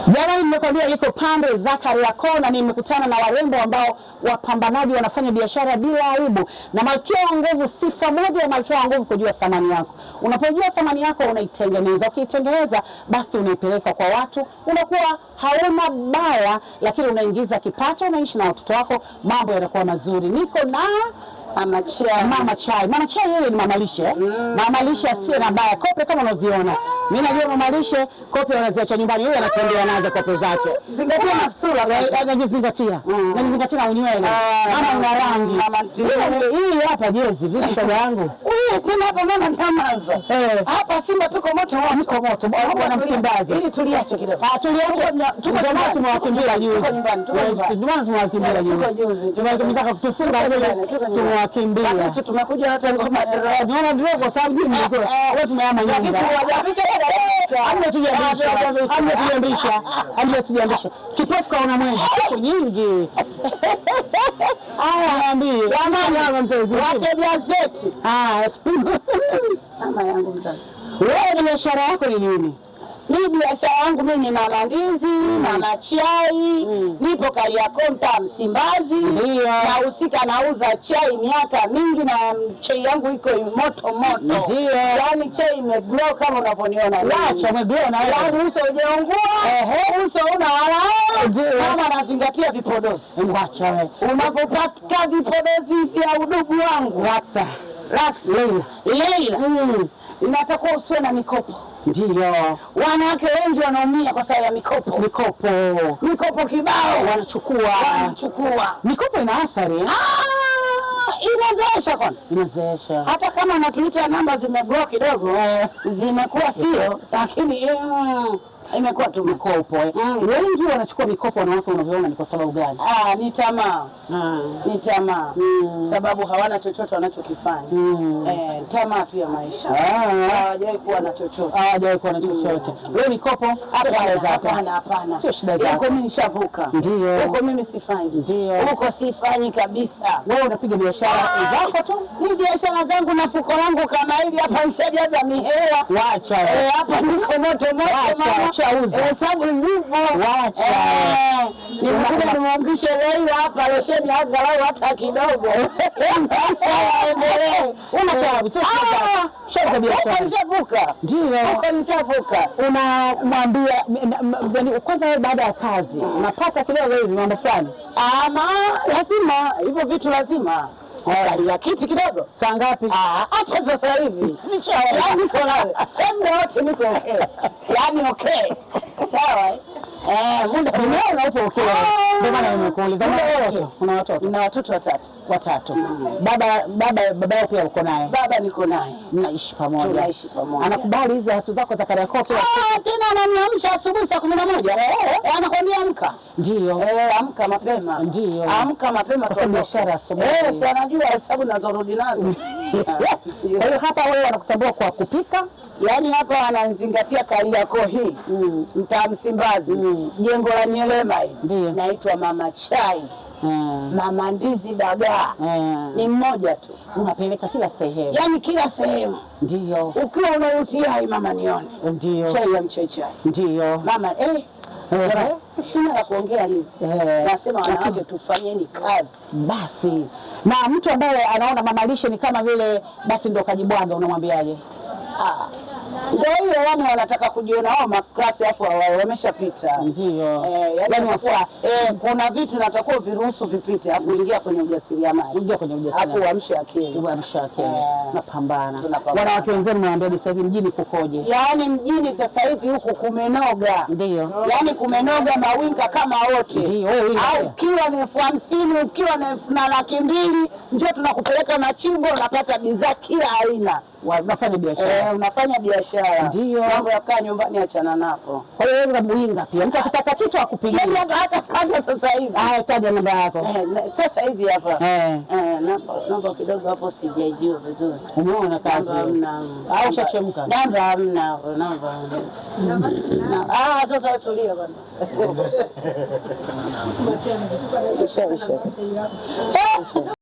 Jamani, nimekwambia iko pande za Kariakoo na nimekutana na warembo ambao wapambanaji wanafanya biashara bila aibu. Na Malkia wa Nguvu, sifa moja ya Malkia wa Nguvu kujua thamani yako. Unapojua thamani yako unaitengeneza. Ukiitengeneza basi unaipeleka kwa watu. Unakuwa hauna baya lakini unaingiza kipato, unaishi na watoto wako, mambo yanakuwa mazuri. Niko na Mama Chai. Mama Chai yeye ni mama lishe. Mama lishe asiye na baya. Kope kama unaziona. Mimi najua mama lishe kope wanaziacha nyumbani, yeye anatembea nazo kope zake. Zingatia masura, anajizingatia. Anajizingatia na unywele. Mama una rangi. Hii hapa jezi, vipi dada yangu? Tena hapa mama nyamaza. Hapa Simba tuko moto bwana Msimbazi. Ili tuliache kidogo. Tuliache tuko jamaa tumewakimbia juzi. Tumewakimbia juzi. Tunataka kutufunga tumewakimbia. Tumekuja hata ngoma tunaona ndio kwa sababu mimi wewe tumehama nyumba. Hamjatujiandisha. Kipofu kaona mwezi siku nyingi. Niambie. Jamani mpenzi. Wateja zetu. Mama yangu mzazi. Wewe biashara yako ni nini? Mimi biashara yangu mimi na mandizi, Mama Chai, nipo Kariakoo mtaa Msimbazi. Nahusika nauza chai miaka mingi na chai yangu iko moto. Yaani chai imeglow kama unavyoniona. Acha umeglow na wewe. Uso hujaungua, uso una wala. Mama anazingatia vipodozi. Acha wewe. Unapopata vipodozi vya udugu wangu, Leila. Inatakuwa usiwe na mikopo. Ndio. Wanawake wengi wanaumia kwa sababu ya mikopo. Mikopo kibao wanachukua. Mikopo ina athari. Inazeesha kwanza. Inazeesha. Hata kama unatuita namba zimegrow kidogo, zimekuwa sio, lakini imekuwa tu mikopo. Wengi wanachukua mikopo na watu wanavyoona ni kwa sababu gani? Ni tamaa. Ni tamaa. Sababu hawana chochote wanachokifanya. Tamaa tu ya maisha. Hawajawahi kuwa na chochote. Wewe mikopo hapana. Sio shida yako. Huko mimi nishavuka. Ndio. Huko mimi sifanyi. Ndio. Huko sifanyi kabisa. Wewe unapiga biashara zako tu? Ni biashara zangu na fuko langu kama hivi hapa nishajaza mihela. Wacha. Hapa niko moto mama. Hesabu zipo. Wacha. Nimekuja nimwangishe Leila hapa losheni angalau hata kidogo. Nishavuka. Ndio. Nishavuka. Unamwambia kwanza baada ya kazi unapata kidogo hivi mambo fulani. Lazima hivyo vitu lazima. Ya kiti kidogo. Saa ngapi? Acha sasa hivi. Yaani niko wote niko okay. Yaani okay. Sawa. Muda unaona upo okay. Ndio maana nimekuuliza. Una watoto? Nina watoto watatu. Baba yako pia uko naye? Baba niko naye. Mnaishi pamoja? Tunaishi pamoja. Anakubali hizo hatu zako za Kariakoo kila siku? Tena ananiamsha asubuhi saa 11. Anakwambia amka. Ndio. Amka mapema. Ndio. Amka mapema kwa biashara asubuhi. Si anajua hesabu nazorudi nazo. Kwa hiyo hapa wewe wanakutambua kwa kupika? Yaani hapa wanazingatia Kariakoo hii. Mtaa Msimbazi. Jengo la Nyelema hii. Naitwa Mama Chai. Mama ndizi dagaa. Ni mmoja tu. Unapeleka kila sehemu. Yaani kila sehemu. Ndio. Ukiwa unautia hai mama nione. Ndio. Chai ya mchechai. Ndio. Mama sina la kuongea hizi. Nasema wanawake tufanyeni kazi. Basi. Na mtu ambaye anaona mama lishe ni kama vile basi ndo kajibwaga unamwambiaje? Ndio hiyo, yani wanataka kujiona wao maklasi afu wameshapita. Ndio. Yani wafua kuna vitu natakuwa viruhusu vipite afu ingia kwenye ujasiriamali. Afu uamshe akili. Napambana. Wanawake wenzenu mnaambia sasa hivi mjini kukoje? Yaani mjini sasa hivi huku kumenoga. Ndio. Yaani kumenoga mawinga kama wote. Ndio. Au ukiwa ni 50,000 ukiwa na 200,000 njoo tunakupeleka na chimbo unapata bidhaa kila aina. Unafanya biashara. Unafanya biashara. Ndio. Mambo ya kaa nyumbani achana napo. Kwa hiyo wewe muinga pia. Mtu akitaka kitu akupigie. Hata sasa hivi. Taja namba yako. Sasa hivi hapa. Namba kidogo hapo sijajua vizuri. Umeona kazi. Au shachemka. Namba hamna. Sasa tulia bwana.